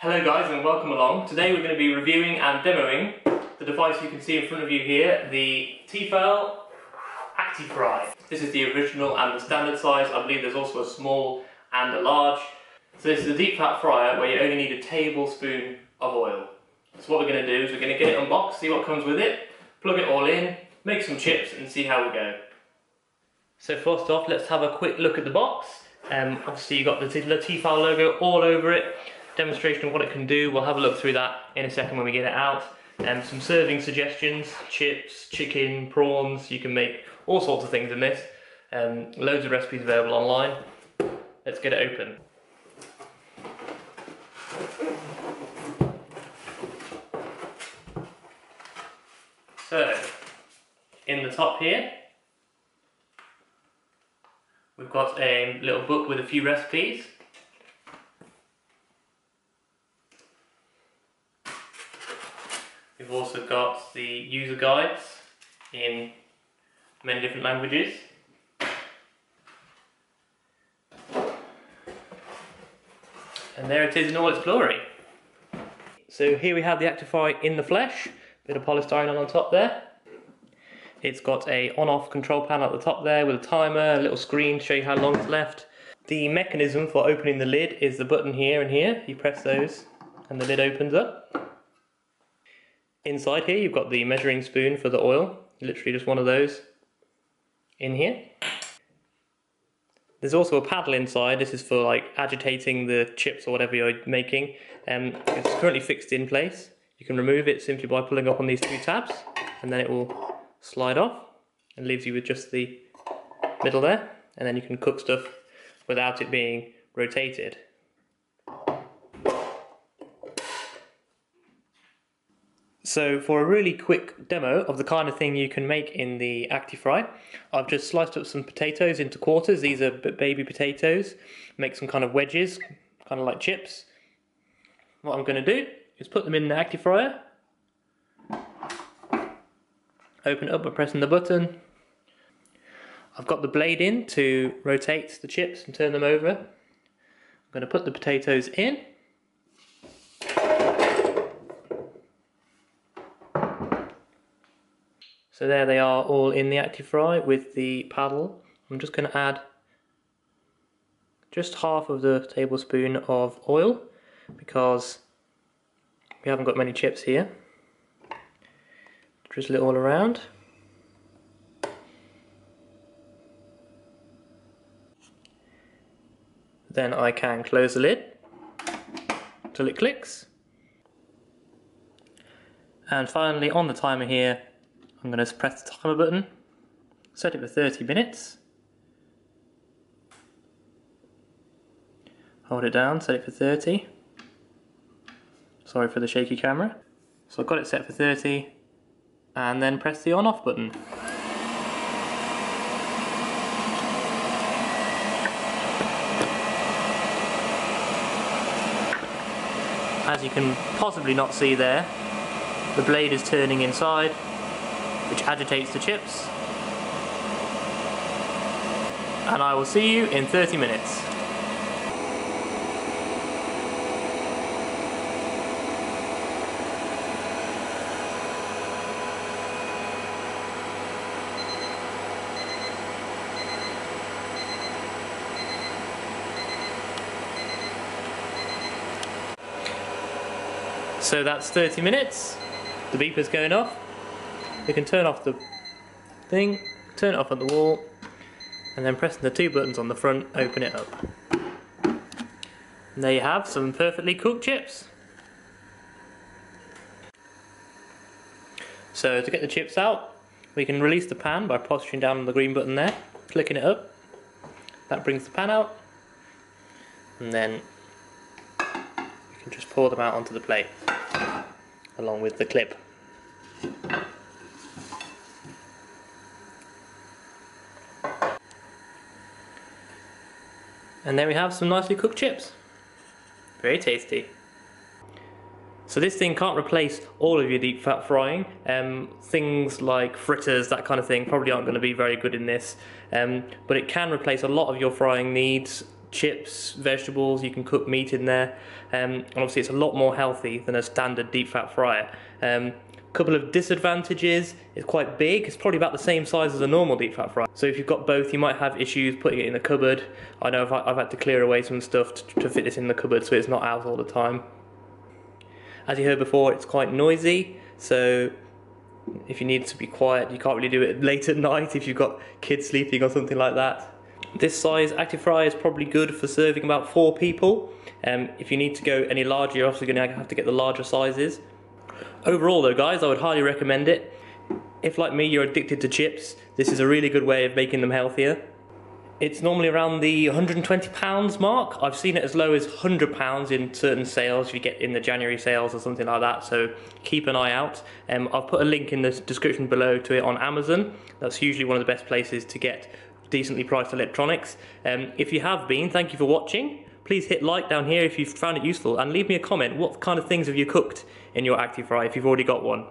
Hello guys and welcome along. Today we're going to be reviewing and demoing the device you can see in front of you here, the Tefal Actifry. This is the original and the standard size. I believe there's also a small and a large. So this is a deep fat fryer where you only need a tablespoon of oil. So what we're going to do is we're going to get it unboxed, see what comes with it, plug it all in, make some chips and see how we go. So first off, let's have a quick look at the box. Obviously you've got the Tefal logo all over it. Demonstration of what it can do, we'll have a look through that in a second when we get it out. Some serving suggestions, chips, chicken, prawns, you can make all sorts of things in this. Loads of recipes available online. Let's get it open. So, in the top here, we've got a little book with a few recipes. We've also got the user guides in many different languages. And there it is in all its glory. So here we have the Actifry in the flesh, bit of polystyrene on top there. It's got a on-off control panel at the top there with a timer, a little screen to show you how long it's left. The mechanism for opening the lid is the button here and here. You press those and the lid opens up. Inside here you've got the measuring spoon for the oil, literally just one of those in here. There's also a paddle inside. This is for like agitating the chips or whatever you're making. It's currently fixed in place. You can remove it simply by pulling up on these two tabs and then it will slide off and leaves you with just the middle there, and then you can cook stuff without it being rotated. So for a really quick demo of the kind of thing you can make in the Actifry, I've just sliced up some potatoes into quarters. These are baby potatoes. Make some kind of wedges, kind of like chips. What I'm going to do is put them in the Actifryer. Open it up by pressing the button. I've got the blade in to rotate the chips and turn them over. I'm going to put the potatoes in. So there they are, all in the Actifry with the paddle. I'm just going to add just half of the tablespoon of oil because we haven't got many chips here. Drizzle it all around. Then I can close the lid till it clicks. And finally on the timer here, I'm going to press the timer button, set it for 30 minutes, hold it down, set it for 30, sorry for the shaky camera. So I've got it set for 30 and then press the on off button. As you can possibly not see there, the blade is turning inside, which agitates the chips, and I will see you in 30 minutes. So that's 30 minutes, the beeper's going off. You can turn off the thing, turn it off on the wall, and then pressing the two buttons on the front, open it up. And there you have some perfectly cooked chips. So to get the chips out, we can release the pan by pushing down on the green button there, clicking it up. That brings the pan out, and then you can just pour them out onto the plate, along with the clip. And there we have some nicely cooked chips. Very tasty. So this thing can't replace all of your deep fat frying. Things like fritters, that kind of thing, probably aren't going to be very good in this. But it can replace a lot of your frying needs chips, vegetables, you can cook meat in there, and obviously it's a lot more healthy than a standard deep fat fryer. Couple of disadvantages: it's quite big, it's probably about the same size as a normal deep fat fryer. So if you've got both, you might have issues putting it in the cupboard. I know I've had to clear away some stuff to fit this in the cupboard so it's not out all the time. As you heard before, it's quite noisy, so if you need to be quiet, you can't really do it late at night if you've got kids sleeping or something like that. This size Actifry is probably good for serving about 4 people. If you need to go any larger, you're obviously going to have to get the larger sizes. Overall though guys, I would highly recommend it. If like me you're addicted to chips, this is a really good way of making them healthier. It's normally around the £120 mark. I've seen it as low as £100 in certain sales, you get in the January sales or something like that, so keep an eye out. I've put a link in the description below to it on Amazon. That's usually one of the best places to get decently priced electronics. If you have been, thank you for watching. Please hit like down here if you've found it useful, and leave me a comment. What kind of things have you cooked in your Actifry if you've already got one?